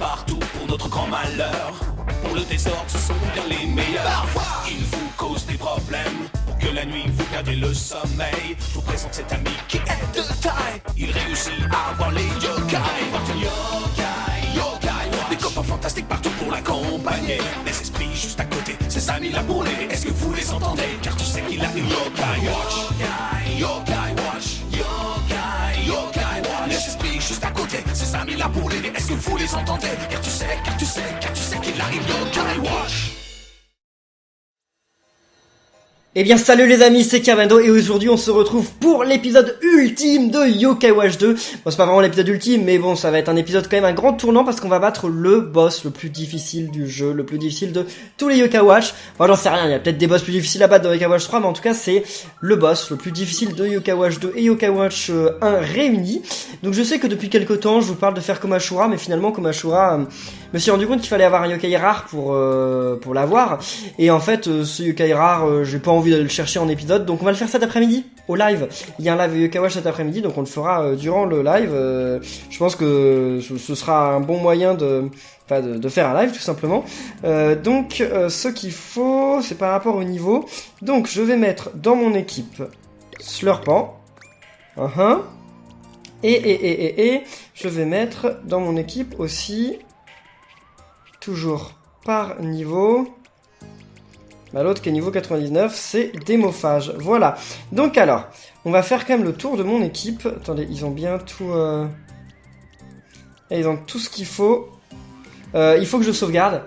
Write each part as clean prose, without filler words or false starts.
partout pour notre grand malheur. Pour le désordre, ce sont bien les meilleurs. Parfois, ils vous causent des problèmes. Pour que la nuit vous perdiez le sommeil, je vous présente cet ami qui est de taille. Il réussit à avoir les yokai. Porte une yokai, yokai watch. Des copains fantastiques partout pour l'accompagner. Des esprits juste à côté, ses amis là pour l'aider. Est-ce que vous les entendez? Car tu sais qu'il a une yokai watch. Yokai, yokai watch. Yokai, yokai watch. Les esprits juste à côté, ses amis là pour l'aider. Est-ce que vous les entendez? Car tu sais qu'il a une yokai watch. Eh bien salut les amis, c'est Cavando et aujourd'hui on se retrouve pour l'épisode ultime de Yokai Watch 2. Bon, c'est pas vraiment l'épisode ultime, mais bon, ça va être un épisode quand même un grand tournant parce qu'on va battre le boss le plus difficile du jeu, le plus difficile de tous les Yokai Watch. Bon, j'en sais rien, il y a peut-être des boss plus difficiles à battre dans Yokai Watch 3, mais en tout cas c'est le boss le plus difficile de Yokai Watch 2 et Yokai Watch 1 réunis. Donc je sais que depuis quelques temps je vous parle de faire comme Ashura, mais finalement comme Ashura, je me suis rendu compte qu'il fallait avoir un Yokai rare pour l'avoir. Et en fait ce Yokai rare, j'ai pas envie d'aller le chercher en épisode, donc on va le faire cet après-midi au live. Il y a un live Yokai Watch cet après-midi, donc on le fera durant le live. Je pense que ce sera un bon moyen de faire un live tout simplement. Donc ce qu'il faut, c'est par rapport au niveau. Donc je vais mettre dans mon équipe Slurpant. Et je vais mettre dans mon équipe aussi, toujours par niveau, l'autre qui est niveau 99, c'est Démophage. Voilà. Donc alors, on va faire quand même le tour de mon équipe. Attendez, ils ont bien tout... Ils ont tout ce qu'il faut. Il faut que je sauvegarde.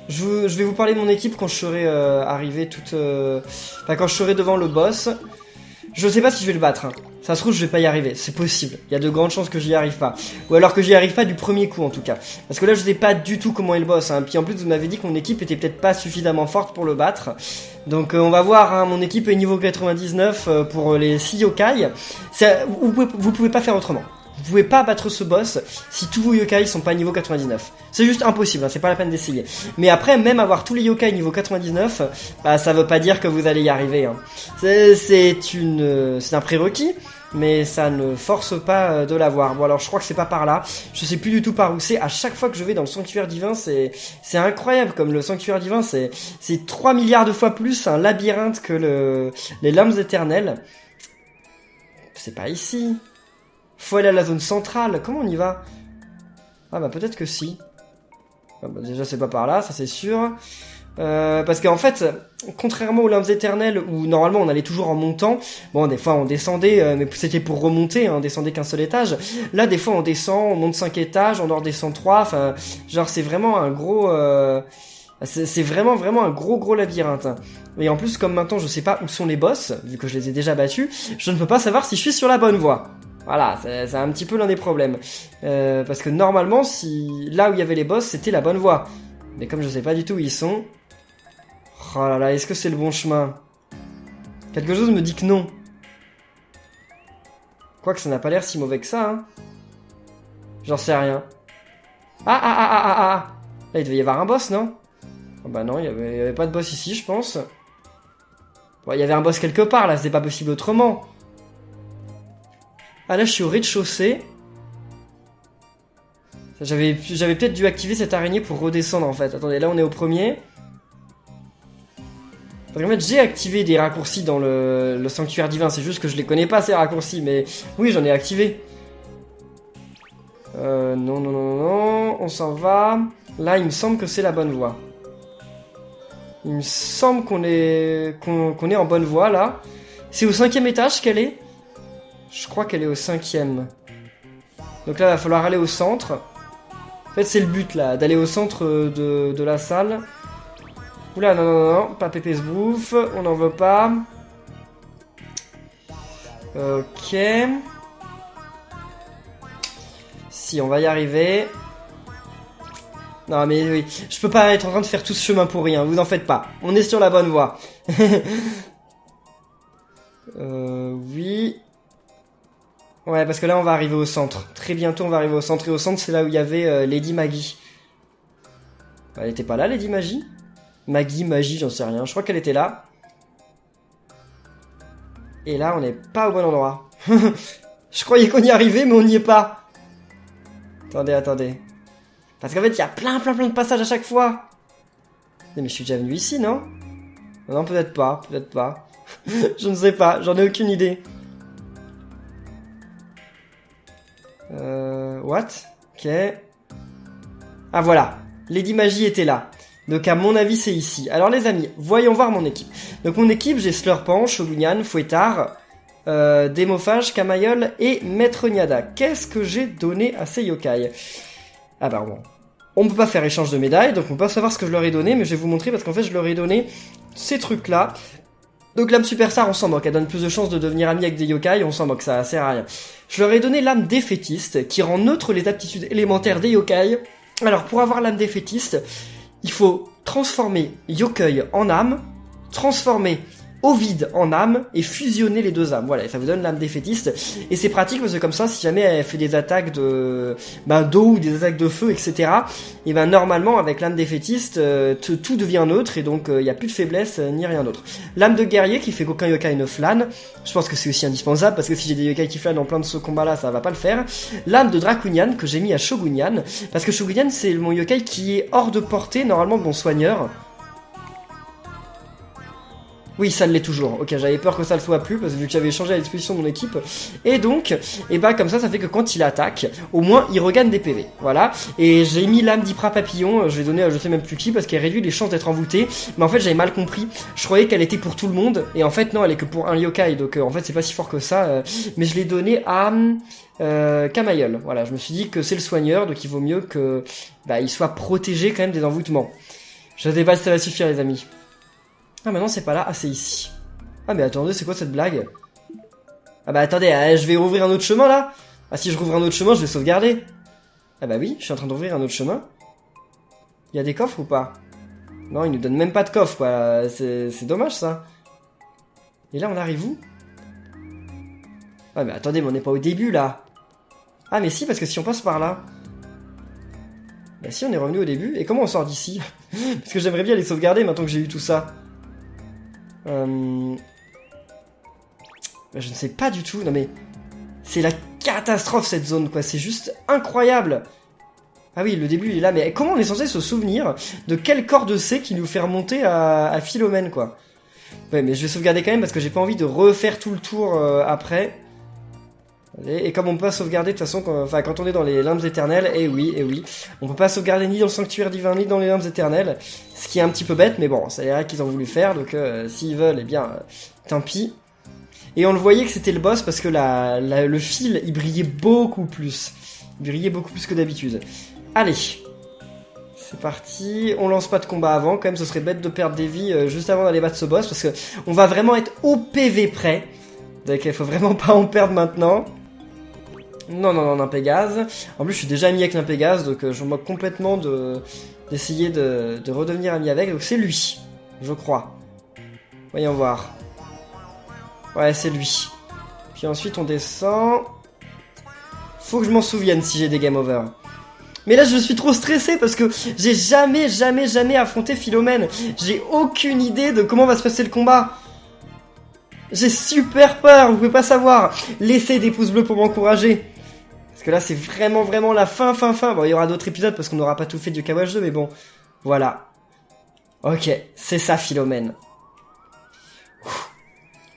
Je vais vous parler de mon équipe quand je serai arrivé quand je serai devant le boss. Je sais pas si je vais le battre. Ça se trouve, je vais pas y arriver. C'est possible. Il y a de grandes chances que j'y arrive pas. Ou alors que j'y arrive pas du premier coup, en tout cas. Parce que là, je sais pas du tout comment est le boss. Puis en plus, vous m'avez dit que mon équipe était peut-être pas suffisamment forte pour le battre. Donc on va voir. Mon équipe est niveau 99 pour les 6 yokai. Vous pouvez pas faire autrement. Vous pouvez pas battre ce boss si tous vos yokai sont pas niveau 99. C'est juste impossible, c'est pas la peine d'essayer. Mais après, même avoir tous les yokai niveau 99, ça veut pas dire que vous allez y arriver. C'est un prérequis, mais ça ne force pas de l'avoir. Bon alors je crois que c'est pas par là. Je sais plus du tout par où c'est. À chaque fois que je vais dans le sanctuaire divin, c'est incroyable. Comme le sanctuaire divin, c'est 3 milliards de fois plus un labyrinthe que les lames éternelles. C'est pas ici. Faut aller à la zone centrale. Comment on y va? Ah bah peut-être que si. Déjà c'est pas par là, ça c'est sûr. Parce qu'en fait, contrairement aux lames éternelles où normalement on allait toujours en montant, bon des fois on descendait, mais c'était pour remonter, on descendait qu'un seul étage. Là des fois on descend, on monte 5 étages, on en redescend 3, enfin genre c'est vraiment un gros... c'est vraiment un gros labyrinthe. Et en plus comme maintenant je sais pas où sont les boss, vu que je les ai déjà battus, je ne peux pas savoir si je suis sur la bonne voie. Voilà, c'est un petit peu l'un des problèmes. Parce que normalement, si là où il y avait les boss, c'était la bonne voie. Mais comme je sais pas du tout où ils sont... Oh là là, est-ce que c'est le bon chemin? Quelque chose me dit que non. Quoique ça n'a pas l'air si mauvais que ça, hein. J'en sais rien. Ah. Là, il devait y avoir un boss, non? Oh bah non, il y avait pas de boss ici, je pense. Bon, il y avait un boss quelque part, là, c'est pas possible autrement. Ah là je suis au rez-de-chaussée. J'avais peut-être dû activer cette araignée pour redescendre en fait. Attendez, là on est au premier. Parce qu'en fait j'ai activé des raccourcis dans le sanctuaire divin. C'est juste que je les connais pas ces raccourcis. Mais oui j'en ai activé. Non. On s'en va. Là il me semble que c'est la bonne voie. Il me semble qu'on est en bonne voie là. C'est au 5e étage qu'elle est. Je crois qu'elle est au 5e. Donc là, il va falloir aller au centre. En fait, c'est le but, là, d'aller au centre de la salle. Oula, non, pas Pépé se bouffe. On n'en veut pas. Ok. Si, on va y arriver. Non, mais oui, je peux pas être en train de faire tout ce chemin pour rien, vous en faites pas. On est sur la bonne voie. Oui... Ouais, parce que là, on va arriver au centre. Très bientôt, on va arriver au centre. Et au centre, c'est là où il y avait Lady Maggie. Elle était pas là, Lady Maggie? Magie, j'en sais rien. Je crois qu'elle était là. Et là, on n'est pas au bon endroit. Je croyais qu'on y arrivait, mais on n'y est pas. Attendez. Parce qu'en fait, il y a plein de passages à chaque fois. Mais je suis déjà venu ici, non? Non, peut-être pas. Je ne sais pas, j'en ai aucune idée. What? Ok. Ah voilà, Lady Magie était là. Donc à mon avis, c'est ici. Alors les amis, voyons voir mon équipe. Donc mon équipe, j'ai Slurpan, Shogunyan, Fouettard, Démophage, Kamayol et Maître Nyada. Qu'est-ce que j'ai donné à ces yokai? Ah bah bon. On ne peut pas faire échange de médailles, donc on peut pas savoir ce que je leur ai donné, mais je vais vous montrer parce qu'en fait je leur ai donné ces trucs-là. Donc l'âme superstar, on s'en moque, elle donne plus de chances de devenir amie avec des yokai, on s'en moque, ça sert à rien. Je leur ai donné l'âme défaitiste, qui rend neutre les aptitudes élémentaires des yokai. Alors pour avoir l'âme défaitiste, il faut transformer yokai en âme, transformer Ovid en âme et fusionner les deux âmes. Voilà, ça vous donne l'âme défaitiste. Et c'est pratique parce que comme ça, si jamais elle fait des attaques de d'eau ou des attaques de feu, etc. Et ben normalement, avec l'âme défaitiste, tout devient neutre et donc il n'y a plus de faiblesse ni rien d'autre. L'âme de guerrier qui fait qu'aucun yokai ne flâne. Je pense que c'est aussi indispensable parce que si j'ai des yokai qui flânent en plein de ce combat-là, ça va pas le faire. L'âme de Draconian que j'ai mis à Shogunyan parce que Shogunyan c'est mon yokai qui est hors de portée normalement de mon soigneur. Oui, ça l'est toujours. Ok, j'avais peur que ça le soit plus, parce que vu que j'avais changé la disposition de mon équipe. Et donc, et bah comme ça fait que quand il attaque, au moins il regagne des PV. Voilà. Et j'ai mis l'âme d'Hypra Papillon, je l'ai donné à je sais même plus qui, parce qu'elle réduit les chances d'être envoûtée. Mais en fait, j'avais mal compris. Je croyais qu'elle était pour tout le monde. Et en fait, non, elle est que pour un yokai. Donc en fait, c'est pas si fort que ça. Mais je l'ai donné à Kamayol. Voilà, je me suis dit que c'est le soigneur, donc il vaut mieux que il soit protégé quand même des envoûtements. Je sais pas si ça va suffire, les amis. Ah, maintenant c'est pas là, ah c'est ici. Ah mais attendez, c'est quoi cette blague? Ah bah attendez, je vais ouvrir un autre chemin là? Ah si je rouvre un autre chemin, je vais sauvegarder. Ah bah oui, je suis en train d'ouvrir un autre chemin. Il y a des coffres ou pas? Non, il nous donne même pas de coffre quoi, c'est dommage ça. Et là on arrive où? Ah mais attendez, mais on n'est pas au début là. Ah mais si, parce que si on passe par là. Bah si, on est revenu au début, et comment on sort d'ici? Parce que j'aimerais bien les sauvegarder maintenant que j'ai eu tout ça. Je ne sais pas du tout. Non mais c'est la catastrophe cette zone quoi. C'est juste incroyable. Ah oui, le début il est là. Mais comment on est censé se souvenir de quel corps de C qui nous fait remonter à Philomène quoi? Ouais, mais je vais sauvegarder quand même parce que j'ai pas envie de refaire tout le tour après. Et comme on peut pas sauvegarder de toute façon quand on est dans les limbes éternelles, et oui, on peut pas sauvegarder ni dans le sanctuaire divin ni dans les limbes éternelles, ce qui est un petit peu bête, mais bon, c'est là qu'ils ont voulu faire, donc s'ils veulent, eh bien, tant pis. Et on le voyait que c'était le boss parce que le fil, il brillait beaucoup plus. Il brillait beaucoup plus que d'habitude. Allez, c'est parti, on lance pas de combat avant, quand même ce serait bête de perdre des vies juste avant d'aller battre ce boss, parce que on va vraiment être au PV près, donc il faut vraiment pas en perdre maintenant. Non, un Pégase. En plus, je suis déjà ami avec un Pégase, donc je me moque complètement d'essayer de redevenir ami avec. Donc c'est lui, je crois. Voyons voir. Ouais, c'est lui. Puis ensuite, on descend. Faut que je m'en souvienne si j'ai des game over. Mais là, je suis trop stressé parce que j'ai jamais affronté Philomène. J'ai aucune idée de comment va se passer le combat. J'ai super peur, vous pouvez pas savoir. Laissez des pouces bleus pour m'encourager. Parce que là, c'est vraiment la fin. Bon, il y aura d'autres épisodes parce qu'on n'aura pas tout fait du Kawaj 2, mais bon. Voilà. Ok, c'est ça, Philomène.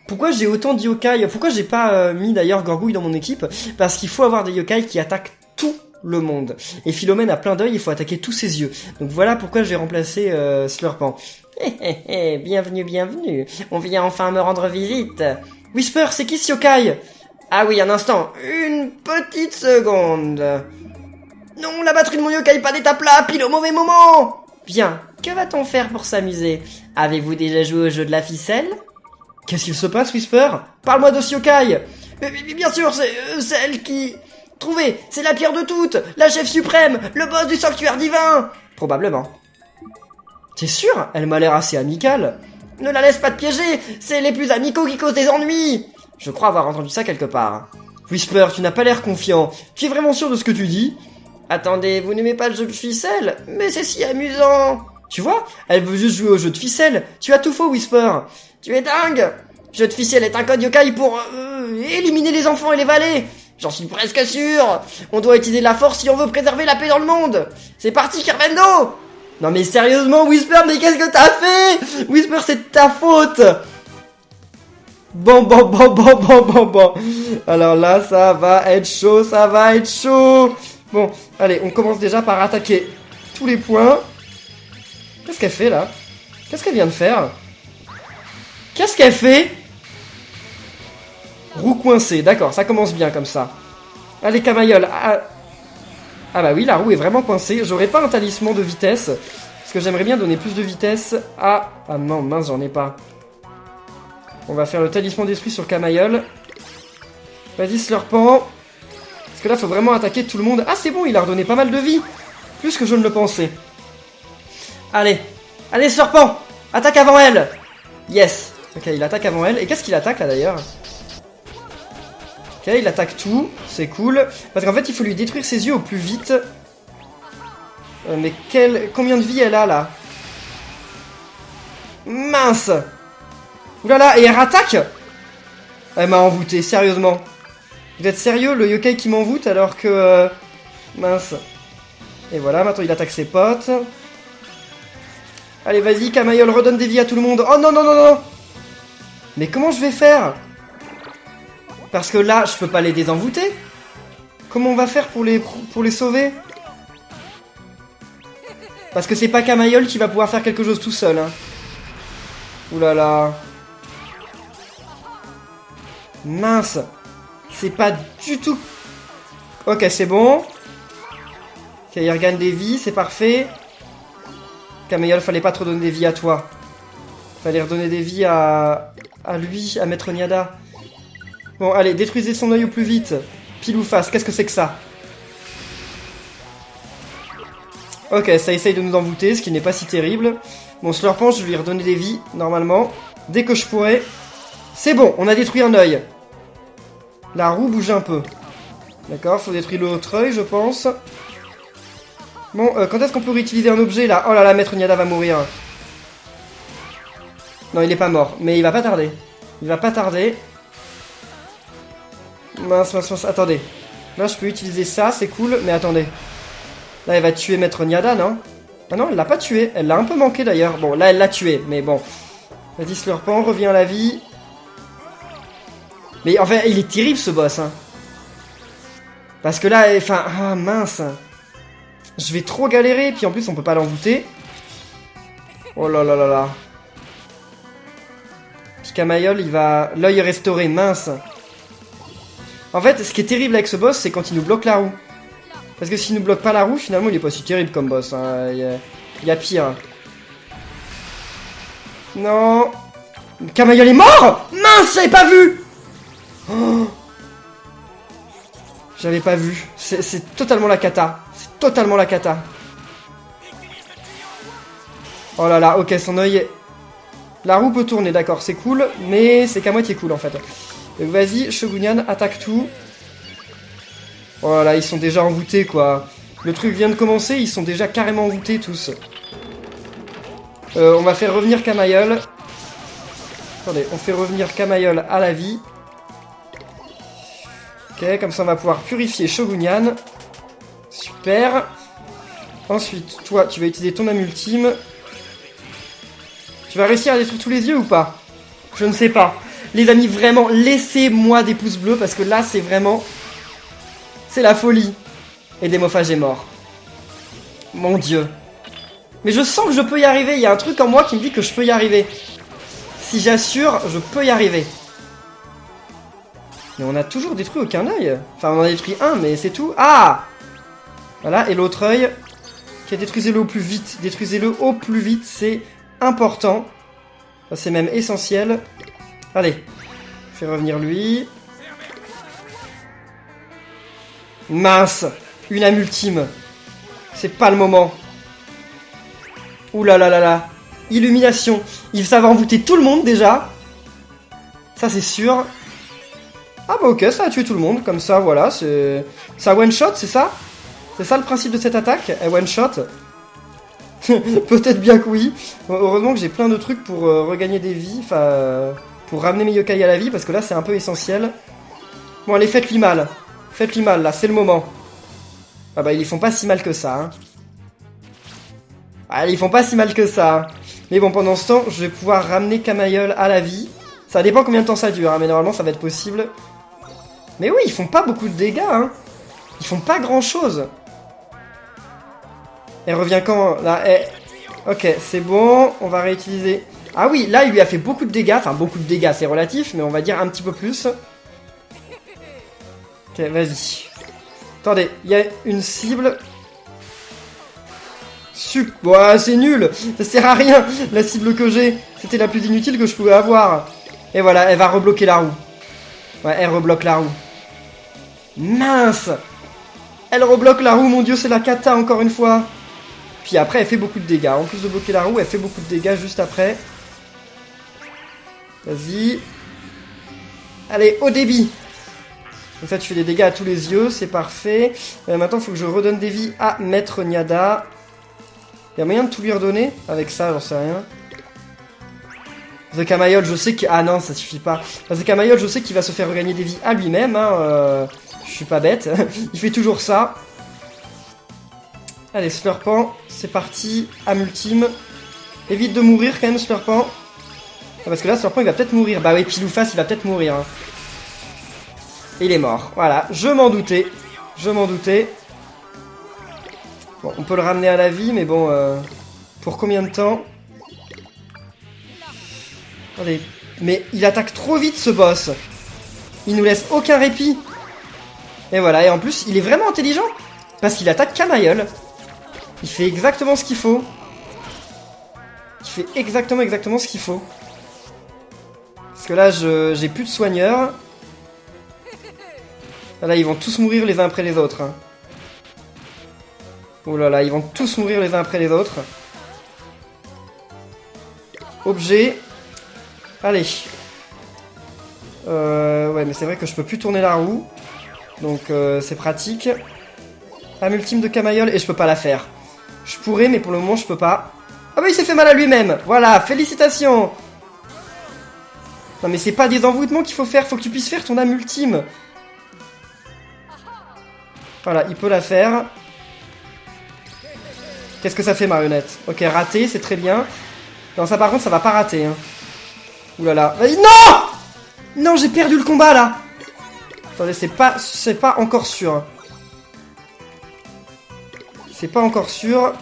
Pourquoi j'ai autant de yokai? Pourquoi j'ai pas mis d'ailleurs Gorgouille dans mon équipe? Parce qu'il faut avoir des yokai qui attaquent tout le monde. Et Philomène a plein d'œils, il faut attaquer tous ses yeux. Donc voilà pourquoi j'ai remplacé Slurpan. Bienvenue. On vient enfin me rendre visite. Whisper, c'est qui ce yokai? Ah oui, un instant. Une petite seconde. Non, la batterie de mon yokai pas d'étape là, pile au mauvais moment. Bien, que va-t-on faire pour s'amuser? Avez-vous déjà joué au jeu de la ficelle? Qu'est-ce qu'il se passe, Whisper? Parle-moi de ce yokai. Bien sûr, c'est celle qui... Trouvez, c'est la pire de toutes, la chef suprême, le boss du sanctuaire divin. Probablement. T'es sûr? Elle m'a l'air assez amicale. Ne la laisse pas te piéger, c'est les plus amicaux qui causent des ennuis. Je crois avoir entendu ça quelque part. Whisper, tu n'as pas l'air confiant. Tu es vraiment sûr de ce que tu dis? Attendez, vous n'aimez pas le jeu de ficelle? Mais c'est si amusant. Tu vois, elle veut juste jouer au jeu de ficelle. Tu as tout faux, Whisper. Tu es dingue. Jeu de ficelle est un code yokai pour éliminer les enfants et les valets. J'en suis presque sûr. On doit utiliser la force si on veut préserver la paix dans le monde. C'est parti, Carmendo. Non mais sérieusement, Whisper, mais qu'est-ce que t'as fait? Whisper, c'est de ta faute. Bon. Alors là, ça va être chaud, Bon, allez, on commence déjà par attaquer tous les points. Qu'est-ce qu'elle fait, là? Qu'est-ce qu'elle vient de faire? Qu'est-ce qu'elle fait? Roue coincée, d'accord, ça commence bien comme ça. Allez, Camaïeul. Ah bah oui, la roue est vraiment coincée. J'aurais pas un talisman de vitesse, parce que j'aimerais bien donner plus de vitesse à... Ah non, mince, j'en ai pas. On va faire le talisman d'esprit sur Camaïeul. Vas-y, Slurpant. Parce que là, faut vraiment attaquer tout le monde. Ah, c'est bon, il a redonné pas mal de vie. Plus que je ne le pensais. Allez. Allez, Slurpant. Attaque avant elle. Yes. Ok, il attaque avant elle. Et qu'est-ce qu'il attaque, là, d'ailleurs? Ok, il attaque tout. C'est cool. Parce qu'en fait, il faut lui détruire ses yeux au plus vite. Mais combien de vie elle a, là? Mince. Oulala, et elle rattaque. Elle m'a envoûté, sérieusement. Vous êtes sérieux, le yokai qui m'envoûte alors que... Mince. Et voilà, maintenant il attaque ses potes. Allez, vas-y, Camaïeul, redonne des vies à tout le monde. Oh non. Mais comment je vais faire? Parce que là, je peux pas les désenvoûter. Comment on va faire pour les sauver? Parce que c'est pas Camaïeul qui va pouvoir faire quelque chose tout seul. Hein. Oulala. Mince. C'est pas du tout... Ok, c'est bon. Ok, il regagne des vies, c'est parfait. Camaïeul, fallait pas trop donner des vies à toi. Fallait redonner des vies à lui, à Maître Niada. Bon, allez, détruisez son œil au plus vite. Pile ou face, qu'est-ce que c'est que ça? Ok, ça essaye de nous envoûter, ce qui n'est pas si terrible. Bon, Slurpant, je vais lui redonner des vies, normalement. Dès que je pourrai. C'est bon, on a détruit un œil. La roue bouge un peu. D'accord, faut détruire l'autre œil, je pense. Bon, quand est-ce qu'on peut réutiliser un objet, là? Oh là là, Maître Niada va mourir. Non, il est pas mort, mais il va pas tarder. Il va pas tarder. Mince, attendez. Là, je peux utiliser ça, c'est cool, mais attendez. Là, elle va tuer Maître Niada, non? Ah non, elle l'a pas tué. Elle l'a un peu manqué, d'ailleurs. Bon, là, elle l'a tué, mais bon. Vas-y, Slurpant, reviens à la vie. Mais en fait, il est terrible, ce boss, hein. Parce que là, enfin... Ah, mince. Je vais trop galérer, puis en plus, on peut pas l'envoûter. Oh là là là là. Puis Camaïeul, il va... L'œil est restauré, mince. En fait, ce qui est terrible avec ce boss, c'est quand il nous bloque la roue. Parce que s'il nous bloque pas la roue, finalement, il est pas si terrible comme boss. Hein. Il y a pire. Non. Camaïeul est mort. Mince, j'avais pas vu. Oh. J'avais pas vu. C'est totalement la cata. C'est totalement la cata. Oh là là, ok, son œil est... La roue peut tourner, d'accord, c'est cool. Mais c'est qu'à moitié cool, en fait. Donc vas-y, Shogunyan, attaque tout. Oh là là, ils sont déjà envoûtés, quoi. Le truc vient de commencer, ils sont déjà carrément envoûtés, tous. On va faire revenir Camaïeul. Attendez, on fait revenir Camaïeul à la vie. Ok, comme ça on va pouvoir purifier Shogunyan. Super. Ensuite, toi, tu vas utiliser ton âme ultime. Tu vas réussir à détruire tous les yeux ou pas? Je ne sais pas. Les amis, vraiment, laissez-moi des pouces bleus parce que là, c'est vraiment... C'est la folie. Et Démophage est mort. Mon Dieu. Mais je sens que je peux y arriver. Il y a un truc en moi qui me dit que je peux y arriver. Si j'assure, je peux y arriver. Mais on a toujours détruit aucun œil. Enfin, on en a détruit un, mais c'est tout. Ah! Voilà, et l'autre œil. Ok, détruisez-le au plus vite. Détruisez-le au plus vite, c'est important. C'est même essentiel. Allez. Fais revenir lui. Mince! Une âme ultime. C'est pas le moment. Ouh là là là là. Illumination. Ça va envoûter tout le monde déjà. Ça c'est sûr. Ah bah ok, ça a tué tout le monde. Comme ça, voilà. Ça one shot, c'est ça? C'est ça le principe de cette attaque? Elle one shot? Peut-être bien que oui. Heureusement que j'ai plein de trucs pour regagner des vies. Enfin, pour ramener mes yokai à la vie. Parce que là, c'est un peu essentiel. Bon, allez, faites-lui mal. Faites-lui mal, là, c'est le moment. Ah bah, ils font pas si mal que ça, hein. Ah, ils font pas si mal que ça, hein. Mais bon, pendant ce temps, je vais pouvoir ramener Camaïeul à la vie. Ça dépend combien de temps ça dure, hein, mais normalement, ça va être possible. Mais oui, ils font pas beaucoup de dégâts, hein. Ils font pas grand-chose. Elle revient quand, là? Ok, c'est bon, on va réutiliser... Ah oui, là, il lui a fait beaucoup de dégâts. Enfin, beaucoup de dégâts, c'est relatif, mais on va dire un petit peu plus. Ok, vas-y. Attendez, il y a une cible. Ouais, c'est nul. Ça sert à rien, la cible que j'ai. C'était la plus inutile que je pouvais avoir. Et voilà, elle va rebloquer la roue. Ouais, elle rebloque la roue. Mince. Elle rebloque la roue, mon dieu, c'est la cata encore une fois. Puis après, elle fait beaucoup de dégâts. En plus de bloquer la roue, elle fait beaucoup de dégâts juste après. Vas-y. Allez, au débit. Comme ça, tu fais des dégâts à tous les yeux, c'est parfait. Maintenant, il faut que je redonne des vies à Maître Niada. Il y a moyen de tout lui redonner? Avec ça, j'en sais rien. The Camaïeul, je sais que... Ah non, ça suffit pas. The Camaïeul, je sais qu'il va se faire regagner des vies à lui-même. Hein, je suis pas bête. Il fait toujours ça. Allez, Slurpant, c'est parti. Âme ultime. Évite de mourir quand même, Slurpant. Parce que là, Slurpant, il va peut-être mourir. Bah oui, Pilouface, il va peut-être mourir. Hein. Il est mort. Voilà, je m'en doutais. Je m'en doutais. Bon, on peut le ramener à la vie, mais bon... pour combien de temps? Attendez. Mais il attaque trop vite, ce boss. Il nous laisse aucun répit. Et voilà, et en plus, il est vraiment intelligent. Parce qu'il attaque Camaïeul. Il fait exactement ce qu'il faut. Il fait exactement ce qu'il faut. Parce que là, j'ai plus de soigneurs. Là, ils vont tous mourir les uns après les autres. Hein. Oh là là, ils vont tous mourir les uns après les autres. Objet. Allez. Ouais, mais c'est vrai que je peux plus tourner la roue. Donc, c'est pratique. Âme ultime de Camaïeul, et je peux pas la faire. Je pourrais, mais pour le moment, je peux pas. Ah bah, il s'est fait mal à lui-même. Voilà, félicitations. Non, mais c'est pas des envoûtements qu'il faut faire. Faut que tu puisses faire ton âme ultime. Voilà, il peut la faire. Qu'est-ce que ça fait, marionnette? Ok, raté, c'est très bien. Non, ça par contre, ça va pas rater. Hein. Oulala. Vas-y, non! Non, j'ai perdu le combat, là. Attendez, c'est pas encore sûr. C'est pas encore sûr.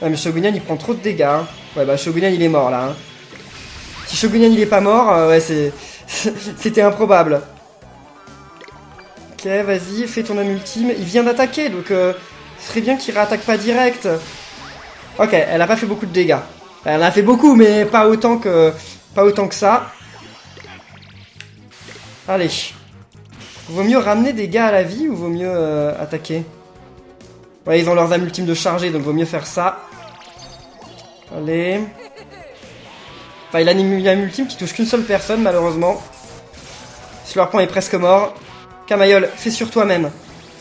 Ah, mais Shogunyan, il prend trop de dégâts. Hein. Ouais, bah, Shogunyan, il est mort, là. Hein. Si Shogunyan, il est pas mort, ouais, c'était improbable. Ok, vas-y, fais ton âme ultime. Il vient d'attaquer, donc ce serait bien qu'il réattaque pas direct. Ok, elle a pas fait beaucoup de dégâts. Elle en a fait beaucoup, mais pas autant que ça. Allez. Vaut mieux ramener des gars à la vie ou vaut mieux attaquer? Ouais, ils ont leurs âmes ultimes de charger, donc vaut mieux faire ça. Allez. Enfin, il a une âme ultime qui touche qu'une seule personne, malheureusement. Slurpant est presque mort. Camaïeul, fais sur toi-même.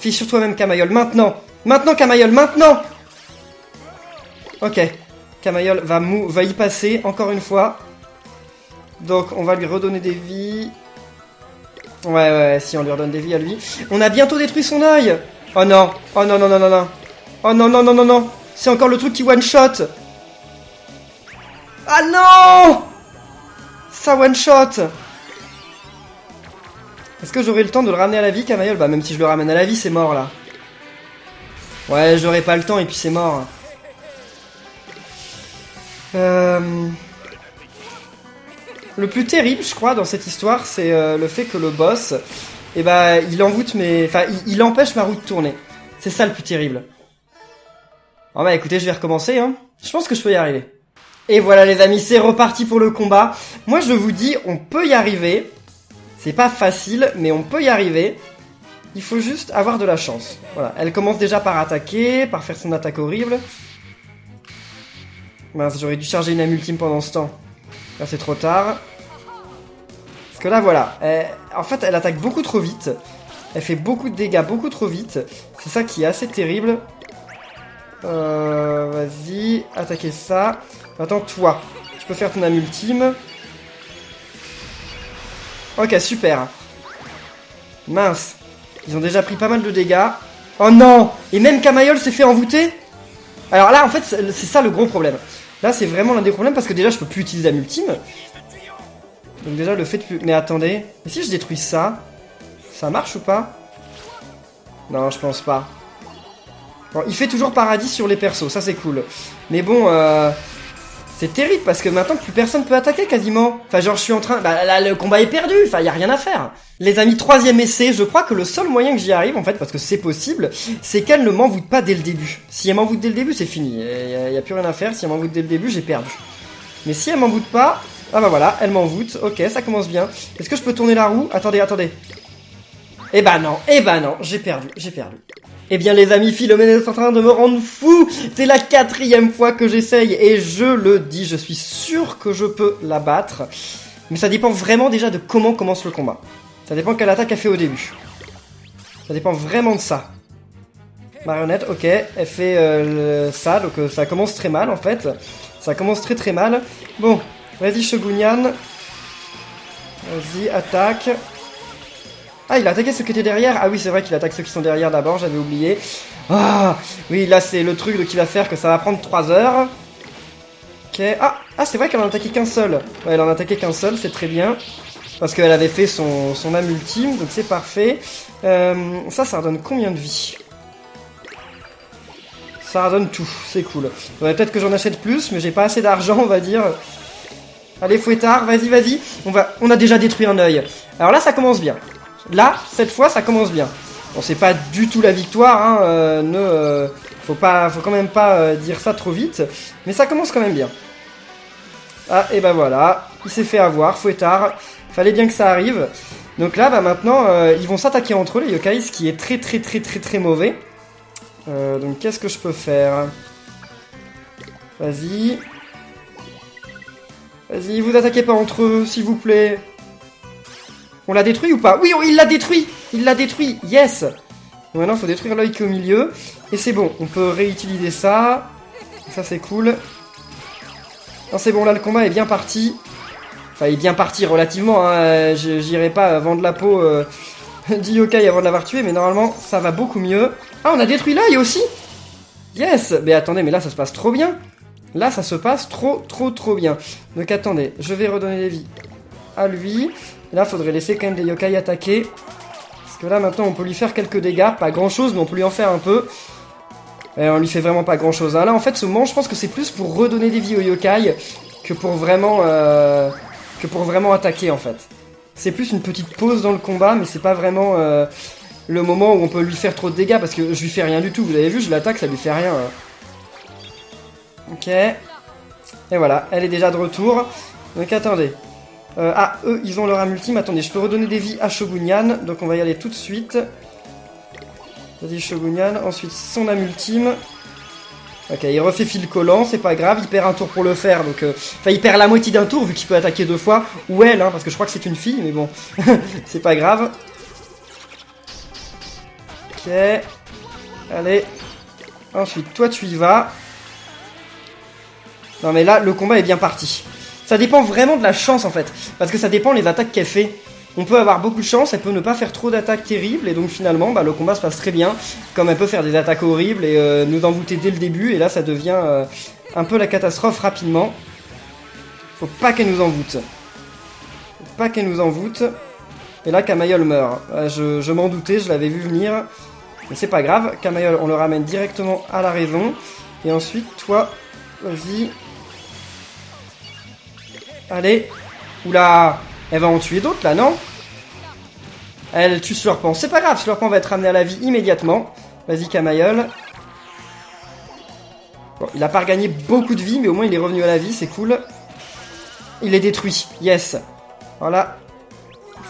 Fais sur toi-même, Camaïeul. Maintenant. Maintenant, Camaïeul, maintenant. Ok. Camaïeul va y passer, encore une fois. Donc, on va lui redonner des vies. Ouais, si on lui redonne des vies à lui. On a bientôt détruit son œil. Oh non. Oh non, non, non, non, non. Oh non, non, non, non, non. C'est encore le truc qui one-shot. Ah non! Ça one-shot. Est-ce que j'aurai le temps de le ramener à la vie, Camaïeul? Bah, même si je le ramène à la vie, c'est mort, là. Ouais, j'aurai pas le temps, et puis c'est mort. Le plus terrible, je crois, dans cette histoire, c'est le fait que le boss, eh bah, il envoûte mes... Enfin, il empêche ma roue de tourner. C'est ça le plus terrible. Oh bah, écoutez, je vais recommencer, hein. Je pense que je peux y arriver. Et voilà, les amis, c'est reparti pour le combat. Moi, je vous dis, on peut y arriver. C'est pas facile, mais on peut y arriver. Il faut juste avoir de la chance. Voilà, elle commence déjà par attaquer, par faire son attaque horrible. Mince, j'aurais dû charger une âme ultime pendant ce temps. Là, c'est trop tard. Parce que là, voilà. En fait, elle attaque beaucoup trop vite. Elle fait beaucoup de dégâts, beaucoup trop vite. C'est ça qui est assez terrible. Vas-y, attaquez ça. Attends, toi. Tu peux faire ton âme ultime. Ok, super. Mince. Ils ont déjà pris pas mal de dégâts. Oh non! Et même Kamayol s'est fait envoûter? Alors là, en fait, c'est ça le gros problème. Là, c'est vraiment l'un des problèmes parce que déjà, je peux plus utiliser la multime. Donc déjà, le fait de... Mais attendez, et si je détruis ça? Ça marche ou pas? Non, je pense pas. Bon, il fait toujours paradis sur les persos, ça c'est cool. Mais bon, c'est terrible parce que maintenant plus personne peut attaquer quasiment. Enfin genre je suis en train... Bah là le combat est perdu, enfin y a rien à faire. Les amis, 3ème essai, je crois que le seul moyen que j'y arrive en fait, parce que c'est possible, c'est qu'elle ne m'envoûte pas dès le début. Si elle m'envoûte dès le début, c'est fini. Y a plus rien à faire, si elle m'envoûte dès le début, j'ai perdu. Mais si elle m'envoûte pas... Ah bah voilà, elle m'envoûte, ok, ça commence bien. Est-ce que je peux tourner la roue? Attendez. Eh bah non, j'ai perdu. Eh bien les amis, Philomène est en train de me rendre fou. C'est la 4ème fois que j'essaye et je le dis, je suis sûr que je peux la battre. Mais ça dépend vraiment déjà de comment commence le combat. Ça dépend quelle attaque elle fait au début. Ça dépend vraiment de ça. Marionnette, ok, elle fait ça, donc ça commence très mal en fait. Ça commence très mal. Bon, vas-y Shogunyan. Vas-y, attaque. Ah, il a attaqué ceux qui étaient derrière. Ah oui, c'est vrai qu'il attaque ceux qui sont derrière d'abord, j'avais oublié. Ah, oui, là, c'est le truc qui va faire que ça va prendre 3 heures. Ok. Ah, c'est vrai qu'elle en a attaqué qu'un seul. Ouais, elle en a attaqué qu'un seul, c'est très bien. Parce qu'elle avait fait son âme ultime, donc c'est parfait. Ça redonne combien de vie? Ça redonne tout, c'est cool. Faudrait peut-être que j'en achète plus, mais j'ai pas assez d'argent, on va dire. Allez, Fouettard, vas-y. On a déjà détruit un œil. Alors là, ça commence bien. Là, cette fois, ça commence bien. Bon, c'est pas du tout la victoire, hein, faut quand même pas dire ça trop vite, mais ça commence quand même bien. Ah, et bah voilà, il s'est fait avoir, Fouettard, fallait bien que ça arrive. Donc là, bah maintenant, ils vont s'attaquer entre eux, les yokai, ce qui est très mauvais. Donc qu'est-ce que je peux faire? Vas-y, vous attaquez pas entre eux, s'il vous plaît. On l'a détruit ou pas? Oui, il l'a détruit, yes. Maintenant, il faut détruire l'œil qui est au milieu. Et c'est bon, on peut réutiliser ça. Ça, c'est cool. Non, c'est bon, là, le combat est bien parti. Enfin, il est bien parti relativement, hein. J'irai pas vendre la peau du yokai avant de l'avoir tué, mais normalement, ça va beaucoup mieux. Ah, on a détruit l'œil aussi. Yes. Mais attendez, mais là, ça se passe trop bien. Là, ça se passe trop bien. Donc, attendez, je vais redonner des vies à lui. Là, faudrait laisser quand même les yokai attaquer. Parce que là, maintenant, on peut lui faire quelques dégâts. Pas grand-chose, mais on peut lui en faire un peu. Et on lui fait vraiment pas grand-chose. Hein. Là, en fait, ce moment, je pense que c'est plus pour redonner des vies aux yokai que pour vraiment attaquer, en fait. C'est plus une petite pause dans le combat, mais c'est pas vraiment le moment où on peut lui faire trop de dégâts. Parce que je lui fais rien du tout. Vous avez vu, je l'attaque, ça lui fait rien. Ok. Et voilà, elle est déjà de retour. Donc, attendez. Eux, ils ont leur âme ultime. Attendez, je peux redonner des vies à Shogunyan. Donc on va y aller tout de suite. Vas-y, Shogunyan. Ensuite, son âme ultime. Ok, il refait fil collant, c'est pas grave. Il perd un tour pour le faire. Donc, enfin, il perd la moitié d'un tour vu qu'il peut attaquer 2 fois. Ou elle, hein, parce que je crois que c'est une fille, mais bon. C'est pas grave. Ok. Allez. Ensuite, toi, tu y vas. Non, mais là, le combat est bien parti. Ça dépend vraiment de la chance en fait, parce que ça dépend des attaques qu'elle fait. On peut avoir beaucoup de chance, elle peut ne pas faire trop d'attaques terribles, et donc finalement, bah, le combat se passe très bien, comme elle peut faire des attaques horribles et nous envoûter dès le début, et là ça devient un peu la catastrophe rapidement. Faut pas qu'elle nous envoûte. Et là, Kamayol meurt. Je m'en doutais, je l'avais vu venir, mais c'est pas grave. Kamayol, on le ramène directement à la raison, et ensuite, toi, vas-y. Allez. Oula. Elle va en tuer d'autres là, non? Elle tue Slurpant. C'est pas grave, Slurpant va être ramené à la vie immédiatement. Vas-y, Kamayol. Bon, il a pas regagné beaucoup de vie, mais au moins il est revenu à la vie, c'est cool. Il est détruit. Yes. Voilà.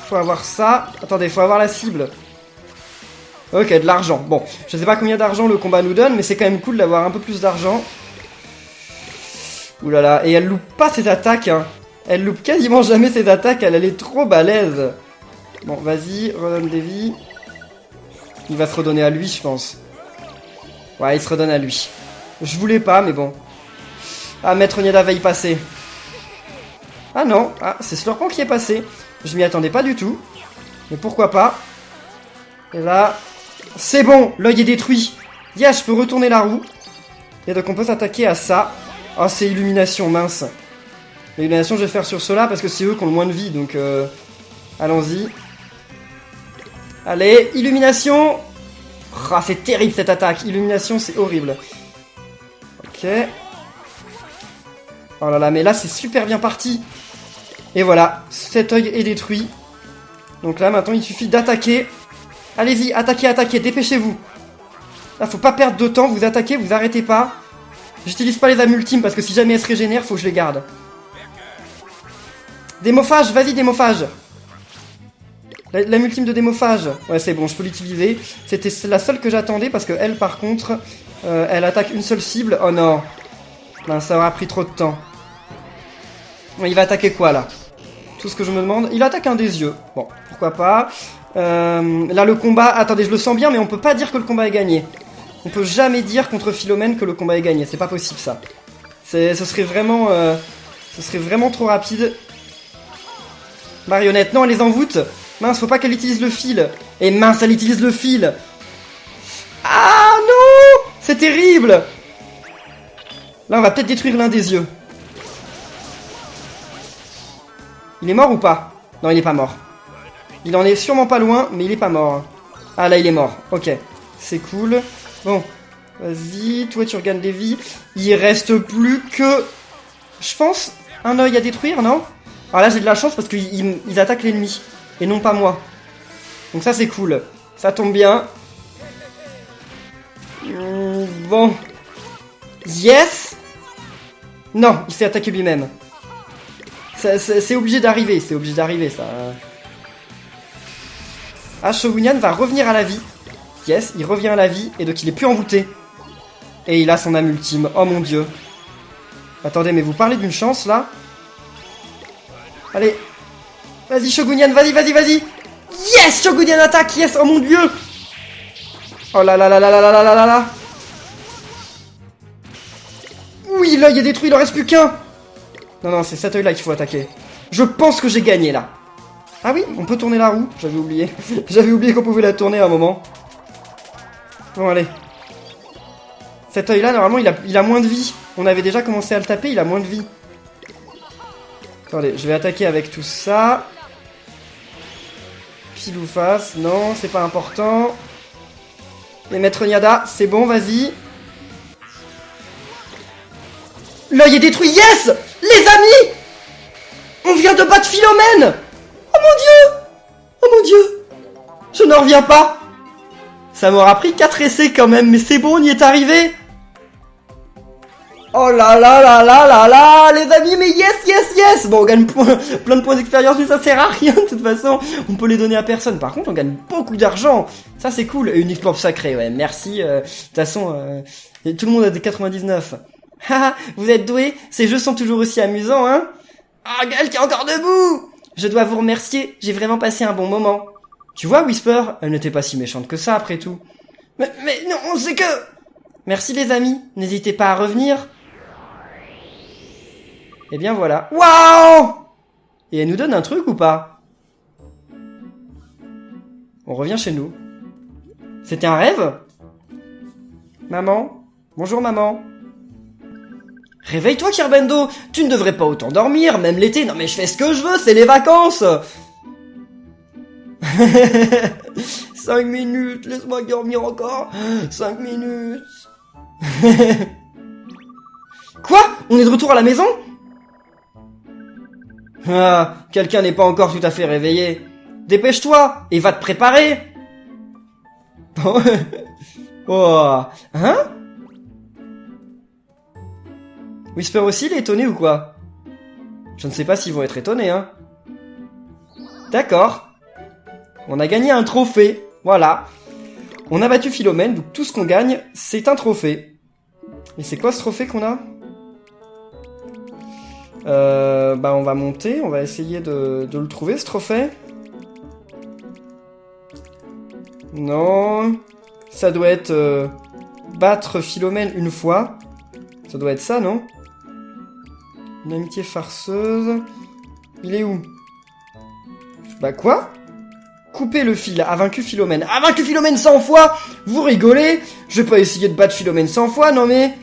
Faut avoir ça. Attendez, faut avoir la cible. Ok, de l'argent. Bon, je sais pas combien d'argent le combat nous donne, mais c'est quand même cool d'avoir un peu plus d'argent. Oulala. Et elle loupe pas ses attaques, hein. Elle loupe quasiment jamais ses attaques, elle est trop balèze. Bon, vas-y, redonne des vies. Il va se redonner à lui, je pense. Ouais, il se redonne à lui. Je voulais pas, mais bon. Ah, Maître Nieda va y passer. Ah non, c'est Slurpant qui est passé. Je m'y attendais pas du tout. Mais pourquoi pas. Et là, c'est bon, l'œil est détruit. Yes, je peux retourner la roue. Et donc on peut s'attaquer à ça. Oh, c'est illumination, mince. L'illumination, je vais faire sur ceux-là parce que c'est eux qui ont le moins de vie, donc allons-y. Allez, illumination. Ah, c'est terrible cette attaque. Illumination, c'est horrible. Ok. Oh là là, mais là, c'est super bien parti. Et voilà, cet œil est détruit. Donc là, maintenant, il suffit d'attaquer. Allez-y, attaquez, attaquez, dépêchez-vous. Là, faut pas perdre de temps, vous attaquez, vous arrêtez pas. J'utilise pas les âmes ultimes parce que si jamais elles se régénèrent, faut que je les garde. Démophage, vas-y, démophage. L'âme ultime de démophage. Ouais, c'est bon, je peux l'utiliser. C'était la seule que j'attendais parce que elle, par contre, elle attaque une seule cible. Oh non. Ben, ça aura pris trop de temps. Il va attaquer quoi, là? Tout ce que je me demande. Il attaque un des yeux. Bon, pourquoi pas. Là, le combat... Attendez, je le sens bien, mais on peut pas dire que le combat est gagné. On peut jamais dire contre Philomène que le combat est gagné. C'est pas possible, ça. Ce serait vraiment trop rapide. Marionnette, non, elle les envoûte. Mince, faut pas qu'elle utilise le fil. Et mince, elle utilise le fil. Ah non! C'est terrible! Là, on va peut-être détruire l'un des yeux. Il est mort ou pas? Non, il est pas mort. Il en est sûrement pas loin, mais il est pas mort. Ah, là, il est mort. Ok. C'est cool. Bon. Vas-y, toi, tu regagnes des vies. Il reste plus que... Je pense, un œil à détruire, non? Alors là, j'ai de la chance parce qu'ils attaquent l'ennemi. Et non pas moi. Donc ça, c'est cool. Ça tombe bien. Bon. Yes. Non, il s'est attaqué lui-même. C'est obligé d'arriver. C'est obligé d'arriver, ça. Ah, Shogunyan va revenir à la vie. Yes, il revient à la vie. Et donc, il est plus envoûté. Et il a son âme ultime. Oh mon dieu. Attendez, mais vous parlez d'une chance, là? Allez. Vas-y, Shogunyan, vas-y, vas-y, vas-y. Yes, Shogunyan attaque, yes, oh mon dieu. Oh là là là là là là là là là. Oui, l'œil est détruit, il en reste plus qu'un. Non, non, c'est cet œil-là qu'il faut attaquer. Je pense que j'ai gagné, là. Ah oui, on peut tourner la roue, j'avais oublié. J'avais oublié qu'on pouvait la tourner à un moment. Bon, allez. Cet œil-là, normalement, il a moins de vie. On avait déjà commencé à le taper, il a moins de vie. Attendez, je vais attaquer avec tout ça. Pile ou face, non, c'est pas important. Les maîtres Niada, c'est bon, vas-y. L'œil est détruit, yes! Les amis! On vient de battre Philomène! Oh mon dieu! Oh mon dieu! Je n'en reviens pas! Ça m'aura pris 4 essais quand même, mais c'est bon, on y est arrivé! Oh là là là là là là, les amis, mais yes, yes, yes! Bon, on gagne plein de points d'expérience, mais ça sert à rien, de toute façon. On peut les donner à personne. Par contre, on gagne beaucoup d'argent. Ça, c'est cool. Et une exploit sacrée, ouais, merci. De toute façon, tout le monde a des 99. Haha, vous êtes doués? Ces jeux sont toujours aussi amusants, hein? Ah, Gaël qui est encore debout! Je dois vous remercier, j'ai vraiment passé un bon moment. Tu vois, Whisper, elle n'était pas si méchante que ça, après tout. Mais non, c'est que... Merci les amis, n'hésitez pas à revenir. Et bien voilà. Waouh! Et elle nous donne un truc ou pas? On revient chez nous. C'était un rêve? Maman? Bonjour maman. Réveille-toi Kirbendo, tu ne devrais pas autant dormir, même l'été, non mais je fais ce que je veux, c'est les vacances. 5 minutes, laisse-moi dormir encore. 5 minutes. Quoi? On est de retour à la maison? Ah, quelqu'un n'est pas encore tout à fait réveillé. Dépêche-toi et va te préparer. Oh, hein? Whisper aussi, il est étonné ou quoi? Je ne sais pas s'ils vont être étonnés, hein. D'accord. On a gagné un trophée, voilà. On a battu Philomène, donc tout ce qu'on gagne, c'est un trophée. Et c'est quoi ce trophée qu'on a? On va monter, on va essayer de le trouver, ce trophée. Non. Ça doit être battre Philomène une fois. Ça doit être ça, non? Une amitié farceuse. Il est où? Bah quoi? coupé le fil, a vaincu Philomène. A vaincu Philomène 100 fois? Vous rigolez? Je vais pas essayer de battre Philomène 100 fois, non mais...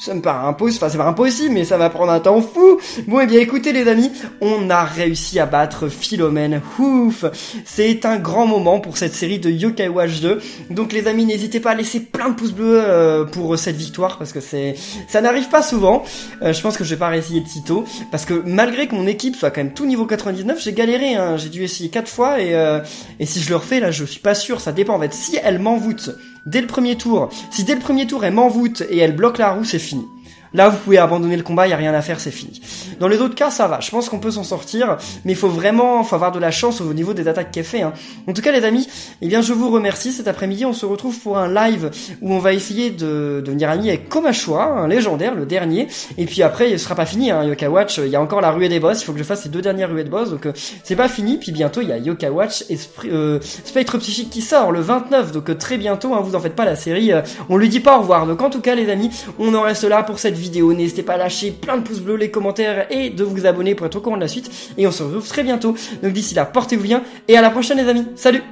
Ça me paraît impossible, enfin c'est pas impossible, mais ça va prendre un temps fou. Bon et bien écoutez les amis, on a réussi à battre Philomène, ouf. C'est un grand moment pour cette série de Yokai Watch 2. Donc les amis, n'hésitez pas à laisser plein de pouces bleus pour cette victoire, parce que ça n'arrive pas souvent. Je pense que je vais pas réessayer de sitôt, parce que malgré que mon équipe soit quand même tout niveau 99, j'ai galéré, hein. J'ai dû essayer 4 fois, et si je le refais là, je suis pas sûr, ça dépend en fait. Si elle m'envoûte dès le premier tour, si dès le premier tour elle m'envoûte et elle bloque la roue, c'est fini. Là, vous pouvez abandonner le combat, y a rien à faire, c'est fini. Dans les autres cas, ça va. Je pense qu'on peut s'en sortir, mais il faut avoir de la chance au niveau des attaques qu'elle fait, hein. En tout cas, les amis, eh bien, je vous remercie. Cet après-midi, on se retrouve pour un live où on va essayer de devenir amis avec Komashua, un légendaire, le dernier. Et puis après, il sera pas fini, hein. Yokai Watch, il y a encore la ruée des boss. Il faut que je fasse les 2 dernières ruées de boss, donc c'est pas fini. Puis bientôt, il y a Yokai Watch et Spectre Psychique qui sort le 29, donc très bientôt, hein. Vous en faites pas, la série, on lui dit pas au revoir. Donc en tout cas, les amis, on en reste là pour cette vidéo. N'hésitez pas à lâcher plein de pouces bleus, les commentaires et de vous abonner pour être au courant de la suite. Et on se retrouve très bientôt. Donc d'ici là, portez-vous bien et à la prochaine les amis. Salut!